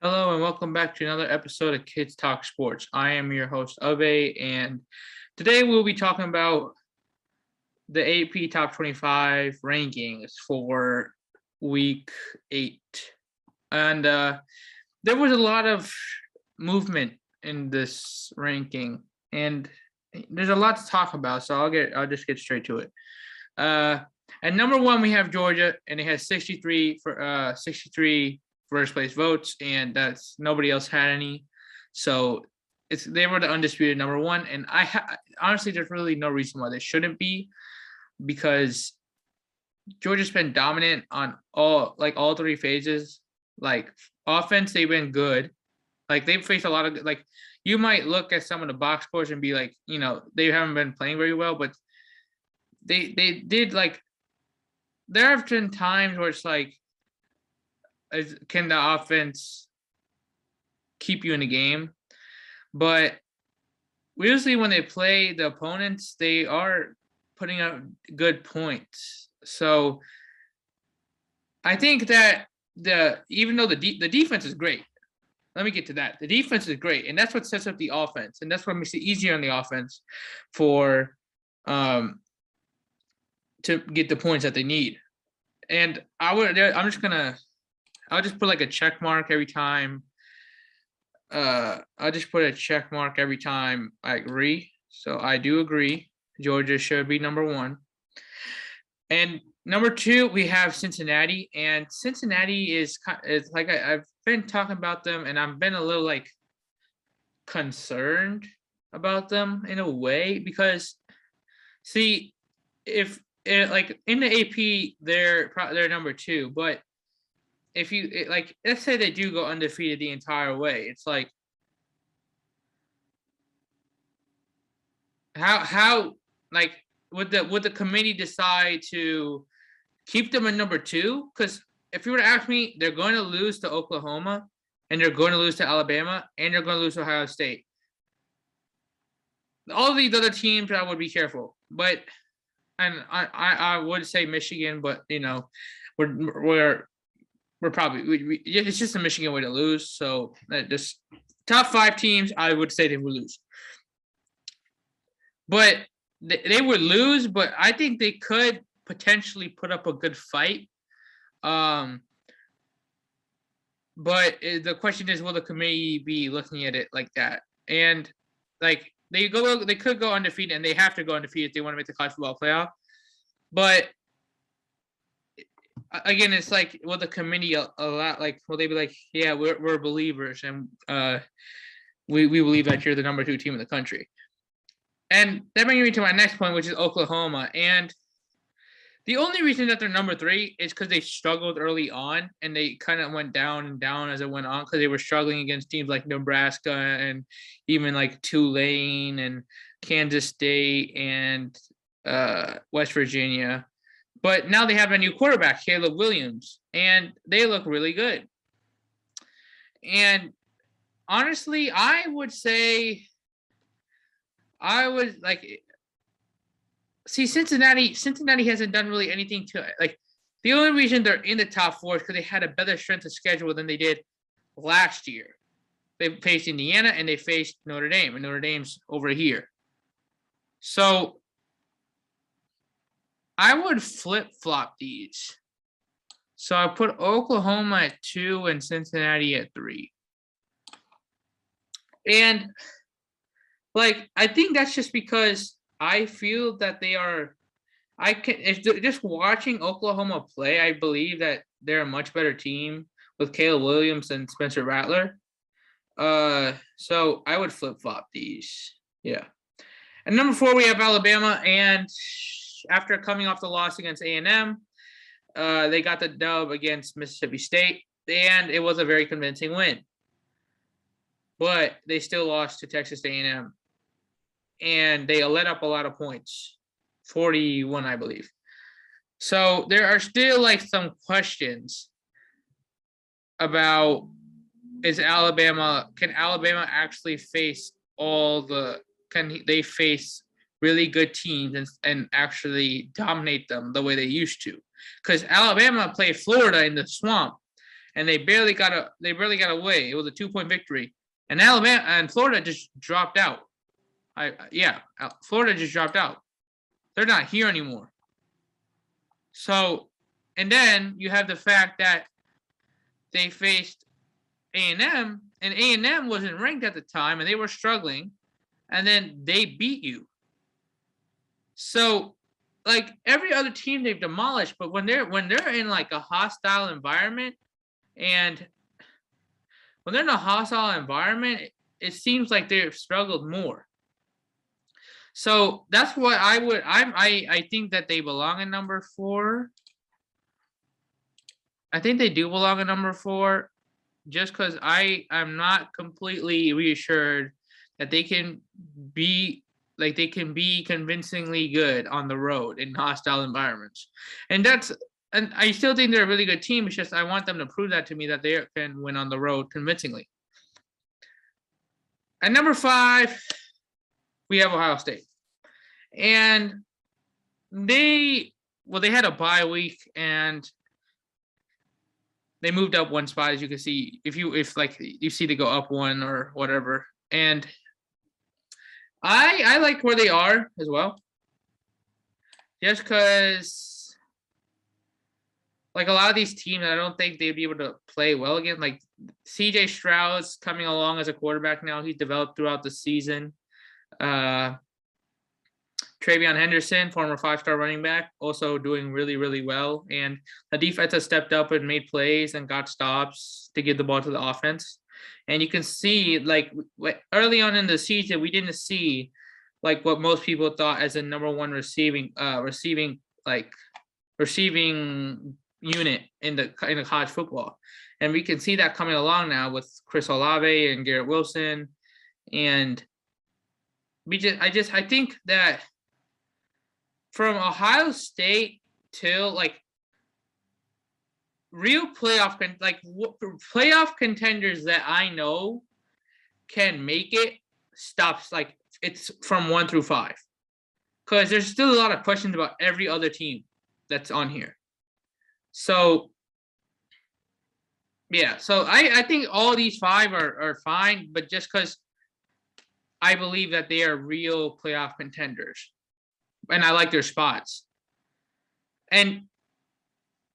Hello and welcome back to another episode of Kids Talk Sports. I am your host, Abhay, and today we'll be talking about the AP Top 25 rankings for Week 8. And there was a lot of movement in this ranking, and there's a lot to talk about, so I'll just get straight to it. At number 1, we have Georgia, and it has 63 first place votes, and that's nobody else had any. So they were the undisputed number 1, and honestly, there's really no reason why they shouldn't be, because Georgia's been dominant on all three phases. Like offense, they've been good. Like they've faced a lot of you might look at some of the box scores and be like, they haven't been playing very well, but they did there have been times where it's like, can the offense keep you in the game? But usually when they play the opponents, they are putting up good points. So I think that even though the defense is great, let me get to that. The defense is great, and that's what sets up the offense, and that's what makes it easier on the offense for to get the points that they need. And I'll just put like a check mark every time. I'll just put a check mark every time I agree. So I do agree. Georgia should be number 1. And number 2, we have Cincinnati. And Cincinnati is like I've been talking about them, and I've been a little concerned about them in a way, because see, if in the AP they're number 2, but if you let's say they do go undefeated the entire way, it's like how would the committee decide to keep them in number 2? Because if you were to ask me, they're going to lose to Oklahoma, and they're going to lose to Alabama, and they're going to lose to Ohio State. All of these other teams, I would be careful, but I would say Michigan, but we're probably it's just a Michigan way to lose. So just top 5 teams, I would say they would lose. But they would lose, but I think they could potentially put up a good fight. But the question is, will the committee be looking at it like that? And they could go undefeated, and they have to go undefeated if they want to make the college football playoff. But again, it's like, will the committee allow? Will they be like, yeah, we're believers, and we believe that you're the number 2 team in the country? And that brings me to my next point, which is Oklahoma. And the only reason that they're number 3 is because they struggled early on, and they kind of went down and down as it went on, because they were struggling against teams like Nebraska and even like Tulane and Kansas State and West Virginia. But now they have a new quarterback, Caleb Williams, and they look really good. And honestly, I would say Cincinnati hasn't done really anything to the only reason they're in the top 4 is because they had a better strength of schedule than they did last year. They faced Indiana and they faced Notre Dame, and Notre Dame's over here. So I would flip-flop these. So I put Oklahoma at 2 and Cincinnati at 3. And I think that's just because I feel that they are. Just watching Oklahoma play, I believe that they're a much better team with Caleb Williams and Spencer Rattler. So I would flip-flop these. Yeah. And number 4, we have Alabama, and after coming off the loss against A&M, they got the dub against Mississippi State, and it was a very convincing win. But they still lost to Texas A&M, and they let up a lot of points, 41, I believe. So there are still some questions about can Alabama actually face can they face really good teams and actually dominate them the way they used to? Because Alabama played Florida in the swamp, and they barely got away. It was a 2-point victory, and Alabama and Florida just dropped out. Florida just dropped out. They're not here anymore. So, and then you have the fact that they faced A&M, and A&M wasn't ranked at the time, and they were struggling, and then they beat you. So, like, every other team they've demolished, but when they're in like a hostile environment, and when they're in a hostile environment, it seems like they've struggled more. So that's what I think that they belong in number 4. I think they do belong in number 4, just because I'm not completely reassured that they can be convincingly good on the road in hostile environments. And I still think they're a really good team. It's just I want them to prove that to me, that they can win on the road convincingly. At number 5, we have Ohio State. And they had a bye week, and they moved up one spot, as you can see. If you see they go up one or whatever. And I like where they are as well. Just because, like, a lot of these teams, I don't think they'd be able to play well again. Like, CJ Stroud's coming along as a quarterback now. He's developed throughout the season. Travion Henderson, former 5-star running back, also doing really, really well. And the defense has stepped up and made plays and got stops to give the ball to the offense. And you can see, like, early on in the season, we didn't see, like, what most people thought as a number 1 receiving unit in the college football. And we can see that coming along now with Chris Olave and Garrett Wilson. And I think that from Ohio State till, like, real playoff contenders that I know can make it, stops, like, it's from 1 through 5, because there's still a lot of questions about every other team that's on here. So yeah, so I think all these 5 are fine, but just because I believe that they are real playoff contenders, and I like their spots. And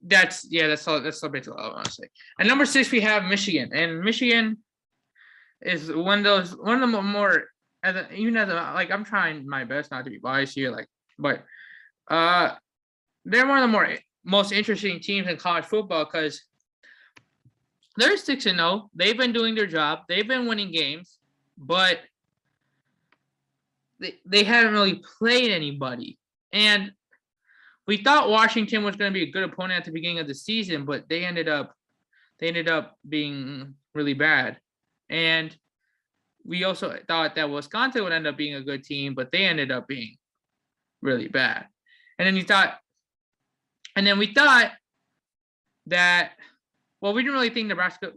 that's all. That's basically all I want to say. At number 6, we have Michigan, and Michigan is one of the more, I'm trying my best not to be biased here, but they're one of the most interesting teams in college football, because they're 6-0. They've been doing their job. They've been winning games, but they haven't really played anybody. And we thought Washington was going to be a good opponent at the beginning of the season, but they ended up being really bad. And we also thought that Wisconsin would end up being a good team, but they ended up being really bad. And then we thought that, well, we didn't really think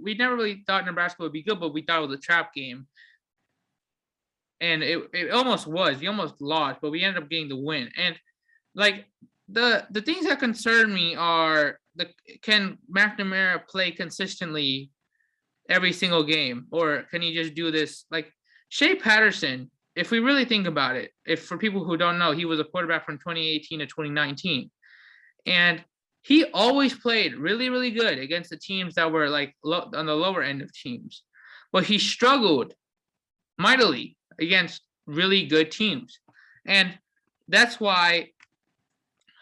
we never really thought Nebraska would be good, but we thought it was a trap game. And it almost was. We almost lost, but we ended up getting the win. And, like, the things that concern me are, can McNamara play consistently every single game, or can he just do this? Like, Shea Patterson, if we really think about it, for people who don't know, he was a quarterback from 2018 to 2019. And he always played really, really good against the teams that were, like, on the lower end of teams. But he struggled mightily against really good teams. And that's why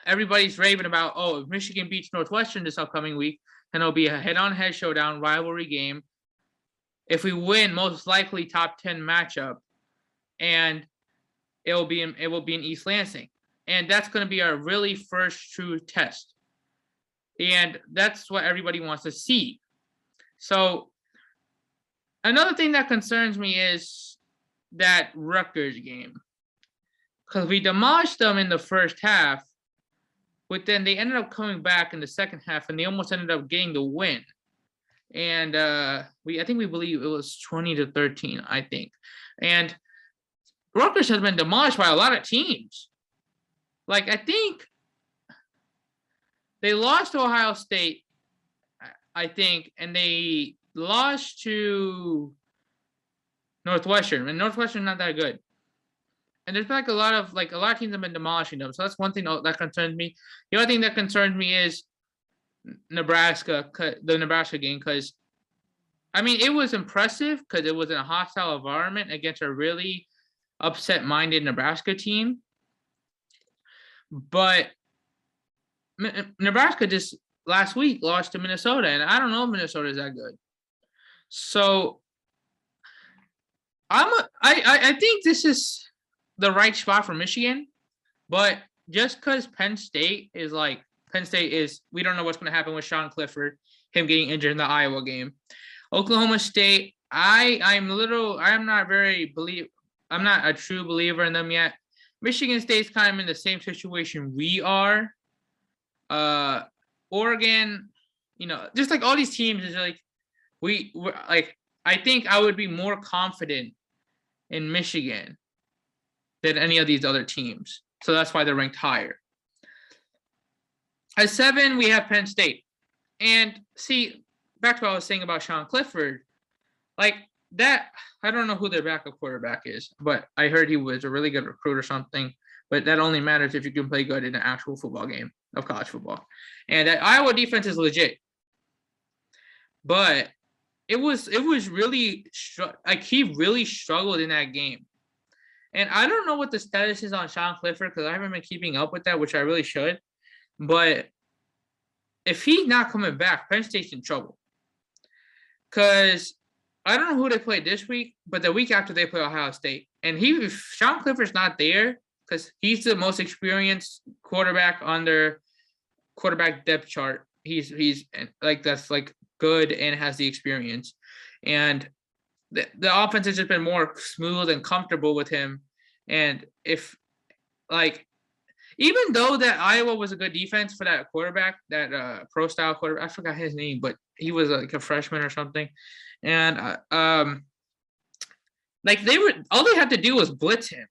everybody's raving about, if Michigan beats Northwestern this upcoming week, then it'll be a head-on-head showdown rivalry game. If we win, most likely top 10 matchup, and it will be in East Lansing. And that's going to be our really first true test. And that's what everybody wants to see. So another thing that concerns me is that Rutgers game, because we demolished them in the first half, but then they ended up coming back in the second half, and they almost ended up getting the win. And I think we believe it was 20-13, I think. And Rutgers has been demolished by a lot of teams. Like, I think they lost to Ohio State I think, and they lost to Northwestern, and Northwestern's not that good. And there's like a lot of teams have been demolishing them. So that's one thing that concerns me. The other thing that concerns me is Nebraska, the Nebraska game, because I mean it was impressive because it was in a hostile environment against a really upset-minded Nebraska team. But Nebraska just last week lost to Minnesota, and I don't know if Minnesota is that good. So I think this is the right spot for Michigan, but just because Penn State is, we don't know what's going to happen with Sean Clifford, him getting injured in the Iowa game. Oklahoma State, I'm not a true believer in them yet. Michigan State's kind of in the same situation we are. Oregon, just like all these teams is like we're like, I think I would be more confident in Michigan than any of these other teams. So that's why they're ranked higher. At 7, we have Penn State. And see, back to what I was saying about Sean Clifford, like that, I don't know who their backup quarterback is, but I heard he was a really good recruit or something. But that only matters if you can play good in an actual football game of college football. And that Iowa defense is legit. But it was really he really struggled in that game. And I don't know what the status is on Sean Clifford because I haven't been keeping up with that, which I really should. But if he's not coming back, Penn State's in trouble. Because I don't know who they played this week, but the week after they play Ohio State. And if Sean Clifford's not there, because he's the most experienced quarterback on their quarterback depth chart. He's that's good and has the experience. And the offense has just been more smooth and comfortable with him. And if even though that Iowa was a good defense for that quarterback, that pro style quarterback, I forgot his name, but he was like a freshman or something. And all they had to do was blitz him.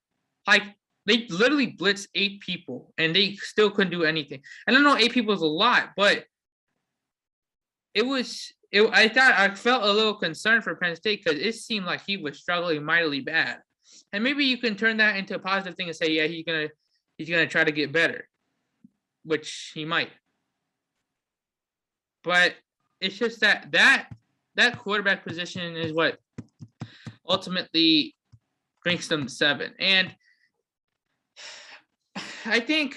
They literally blitzed 8 people and they still couldn't do anything. I don't know, 8 people is a lot, but I felt a little concerned for Penn State because it seemed like he was struggling mightily bad. And maybe you can turn that into a positive thing and say, yeah, he's gonna try to get better, which he might. But it's just that quarterback position is what ultimately brings them 7. And I think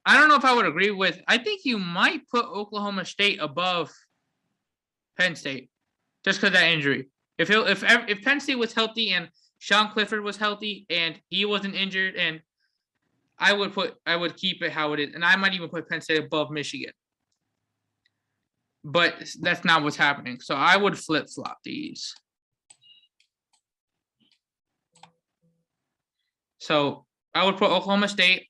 I don't know if I would agree with. I think you might put Oklahoma State above Penn State just because of that injury. If Penn State was healthy and Sean Clifford was healthy and he wasn't injured, and I would keep it how it is, and I might even put Penn State above Michigan. But that's not what's happening. So I would flip-flop these. So I would put Oklahoma State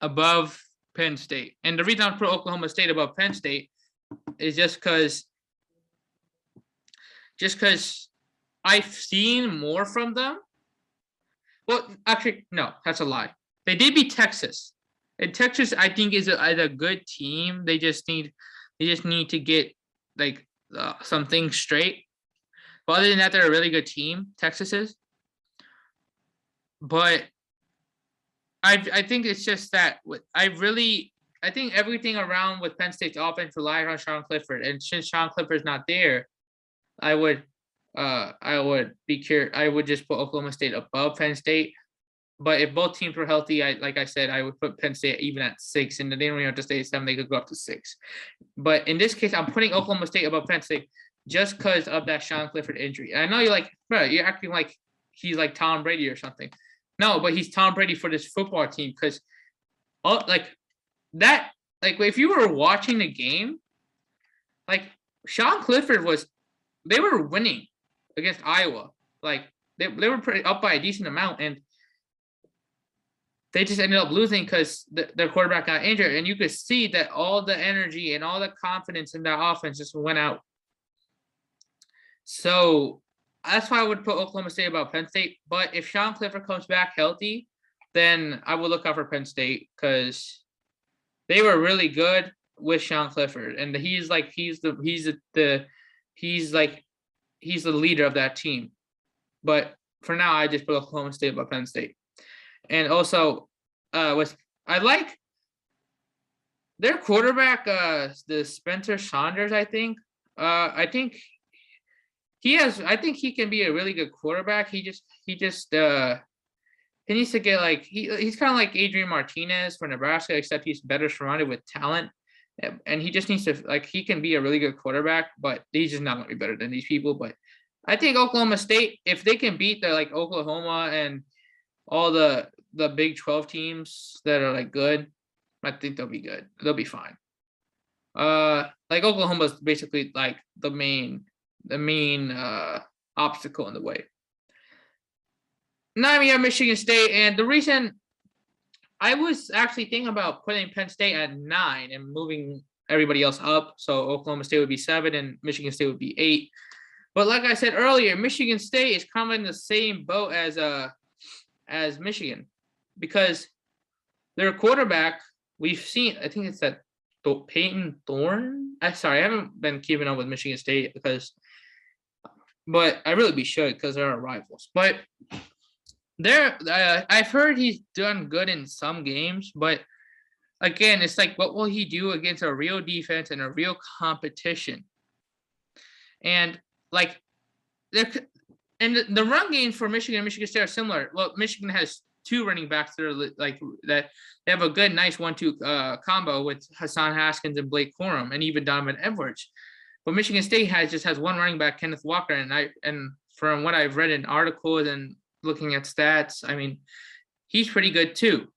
above Penn State. And the reason I would put Oklahoma State above Penn State is just because I've seen more from them. Well, actually, no, that's a lie. They did beat Texas. And Texas, I think, is a good team. They just need to get some things straight. But other than that, they're a really good team. Texas is. But I think it's just that I think everything around with Penn State's offense relies on Sean Clifford, and since Sean Clifford's not there, I would just put Oklahoma State above Penn State. But if both teams were healthy, like I said, I would put Penn State even at 6, and they don't even have to stay at 7; they could go up to 6. But in this case, I'm putting Oklahoma State above Penn State just because of that Sean Clifford injury. And I know you're like, bro, you're acting like he's like Tom Brady or something. No, but he's Tom Brady for this football team because, if you were watching the game, Sean Clifford they were winning against Iowa. They were pretty up by a decent amount, and they just ended up losing because their quarterback got injured. And you could see that all the energy and all the confidence in that offense just went out. So that's why I would put Oklahoma State above Penn State. But if Sean Clifford comes back healthy, then I will look out for Penn State because they were really good with Sean Clifford, and he's like he's the leader of that team. But for now, I just put Oklahoma State above Penn State, and also I like their quarterback, the Spencer Saunders. I think I think he can be a really good quarterback. He needs to get like he's kind of like Adrian Martinez for Nebraska, except he's better surrounded with talent. And he just needs to like he can be a really good quarterback, but he's just not going to be better than these people. But I think Oklahoma State, if they can beat the like Oklahoma and all the Big 12 teams that are like good, I think they'll be good. They'll be fine. Like Oklahoma's basically like the main obstacle in the way. Now we have Michigan State, and the reason I was actually thinking about putting Penn State at 9 and moving everybody else up, so Oklahoma State would be 7 and Michigan State would be 8. But like I said earlier, Michigan State is kind of in the same boat as Michigan, because their quarterback, we've seen, I think it's that Peyton Thorne. I haven't been keeping up with Michigan State but I really should because they're our rivals. But I've heard he's done good in some games, but again, it's like, what will he do against a real defense and a real competition? And like, the run games for Michigan and Michigan State are similar. Well, Michigan has 2 running backs that are like that. They have a good, nice 1-2 combo with Hassan Haskins and Blake Corum, and even Donovan Edwards. But Michigan State just has 1 running back, Kenneth Walker, and from what I've read in articles and looking at stats, I mean, he's pretty good too.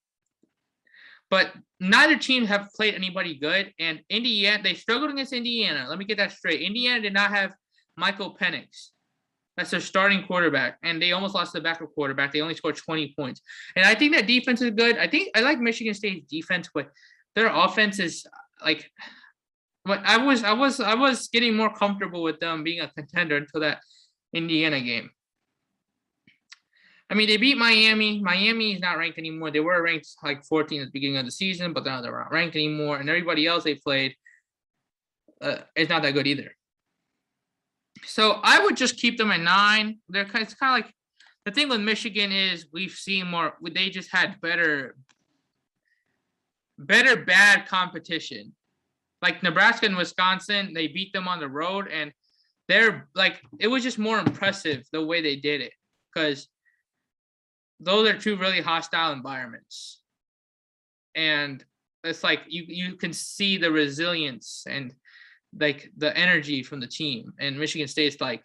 But neither team have played anybody good, and Indiana, they struggled against Indiana. Let me get that straight. Indiana did not have Michael Penix. That's their starting quarterback, and they almost lost the backup quarterback. They only scored 20 points. And I think that defense is good. I like Michigan State's defense, but their offense is like, but I was getting more comfortable with them being a contender until that Indiana game. I mean, they beat Miami. Miami is not ranked anymore. They were ranked like 14 at the beginning of the season, but now they're not ranked anymore. And everybody else they played is not that good either. So I would just keep them at 9. It's kind of like, the thing with Michigan is we've seen more. They just had better bad competition. Like Nebraska and Wisconsin, they beat them on the road, and they're like, it was just more impressive the way they did it, because those are 2 really hostile environments, and it's like you can see the resilience and like the energy from the team. And Michigan State's like,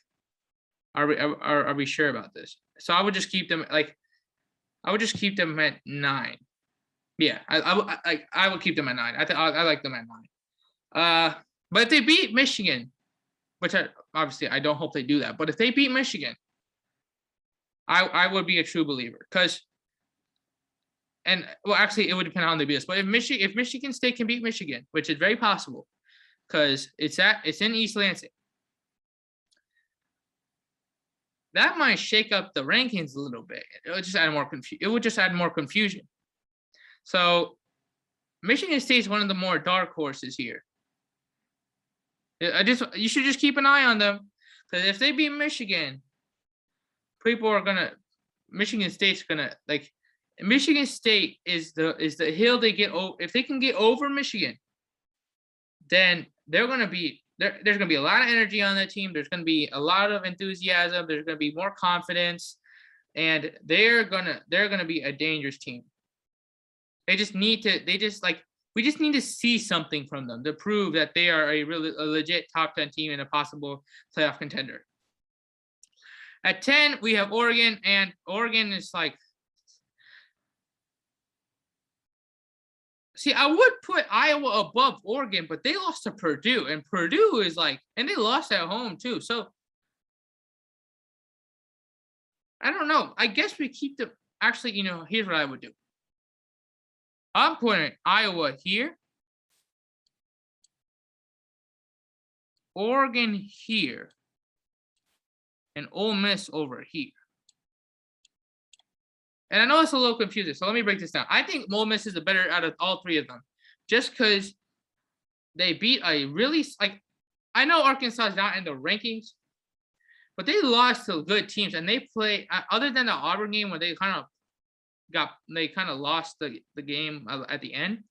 are we sure about this? So I would just keep them at 9. Yeah, I would keep them at 9. I like them at 9. But if they beat Michigan, which obviously I don't hope they do that, but if they beat Michigan, I would be a true believer, actually it would depend on how they beat us. But if Michigan State can beat Michigan, which is very possible, because it's in East Lansing, that might shake up the rankings a little bit. It would just add more confusion. So Michigan State is one of the more dark horses here. You should just keep an eye on them, because if they beat Michigan, Michigan State's gonna like. Michigan State is the hill they get over. If they can get over Michigan, then there's gonna be a lot of energy on that team. There's gonna be a lot of enthusiasm. There's gonna be more confidence, and they're gonna be a dangerous team. We just need to see something from them to prove that they are a legit top 10 team and a possible playoff contender. At 10, we have Oregon, and Oregon is like, see, I would put Iowa above Oregon, but they lost to Purdue, and Purdue is like, and they lost at home too. So I don't know. I guess we keep them. Actually, here's what I would do. I'm putting Iowa here, Oregon here, and Ole Miss over here. And I know it's a little confusing, so let me break this down. I think Ole Miss is the better out of all 3 of them, just because they beat a really I know Arkansas is not in the rankings, but they lost to good teams, and they play other than the Auburn game where they kind of lost the game at the end.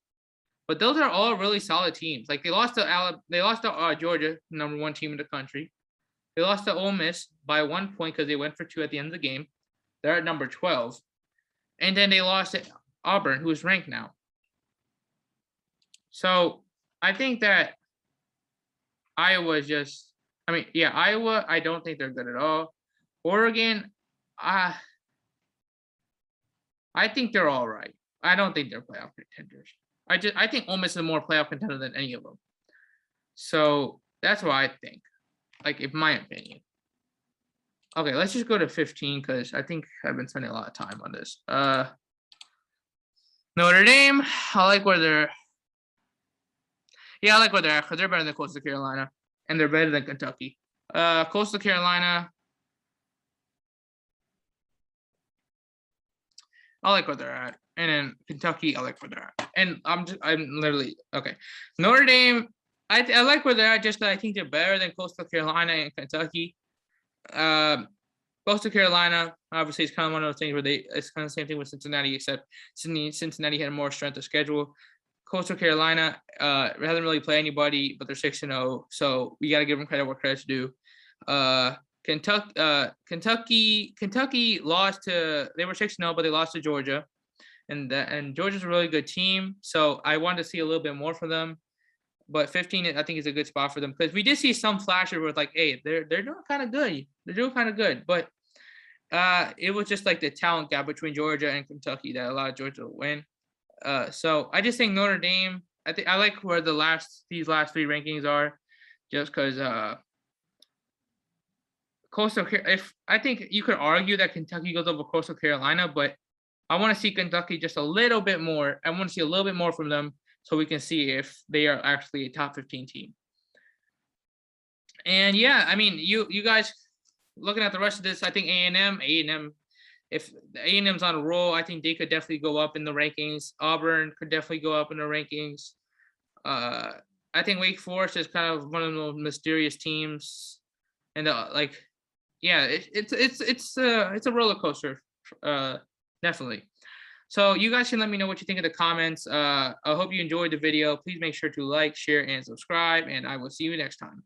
But those are all really solid teams. Like they lost to Georgia, number 1 team in the country. They lost to Ole Miss by 1 point because they went for 2 at the end of the game. They're at number 12, and then they lost to Auburn, who is ranked now. So I think that Iowa just, Iowa, I don't think they're good at all. Oregon, I think they're all right. I don't think they're playoff contenders. I think Ole Miss is more playoff contender than any of them. So that's what I think, like, in my opinion. Okay, let's just go to 15 because I think I've been spending a lot of time on this. Notre Dame, I like where they're. Yeah, I like where they're at because they're better than Coastal Carolina, and they're better than Kentucky. Coastal Carolina, I like where they're at, and then Kentucky, I like where they're at. And I'm literally okay. Notre Dame, I like where they're at just because I think they're better than Coastal Carolina and Kentucky. Coastal Carolina, obviously, it's kind of one of those things where it's kind of the same thing with Cincinnati, except Cincinnati had more strength of schedule. Coastal Carolina hasn't really played anybody, but they're 6-0, so we got to give them credit where credit's due. Kentucky lost to. They were 6-0, but they lost to Georgia, and Georgia's a really good team. So I wanted to see a little bit more from them. But 15, I think, is a good spot for them because we did see some flashes where it's like, hey, they're doing kind of good. They're doing kind of good, but it was just like the talent gap between Georgia and Kentucky that allowed Georgia to win. So I just think Notre Dame. I like where these last 3 rankings are, just because Coastal. If I think you could argue that Kentucky goes over Coastal Carolina, but I want to see Kentucky just a little bit more. I want to see a little bit more from them so we can see if they are actually a top 15 team. And yeah, I mean, you guys looking at the rest of this, I think A&M. If A&M's on a roll, I think they could definitely go up in the rankings. Auburn could definitely go up in the rankings. I think Wake Forest is kind of one of those mysterious teams, and it's a roller coaster, definitely. So you guys can let me know what you think in the comments. I hope you enjoyed the video. Please make sure to like, share, and subscribe, and I will see you next time.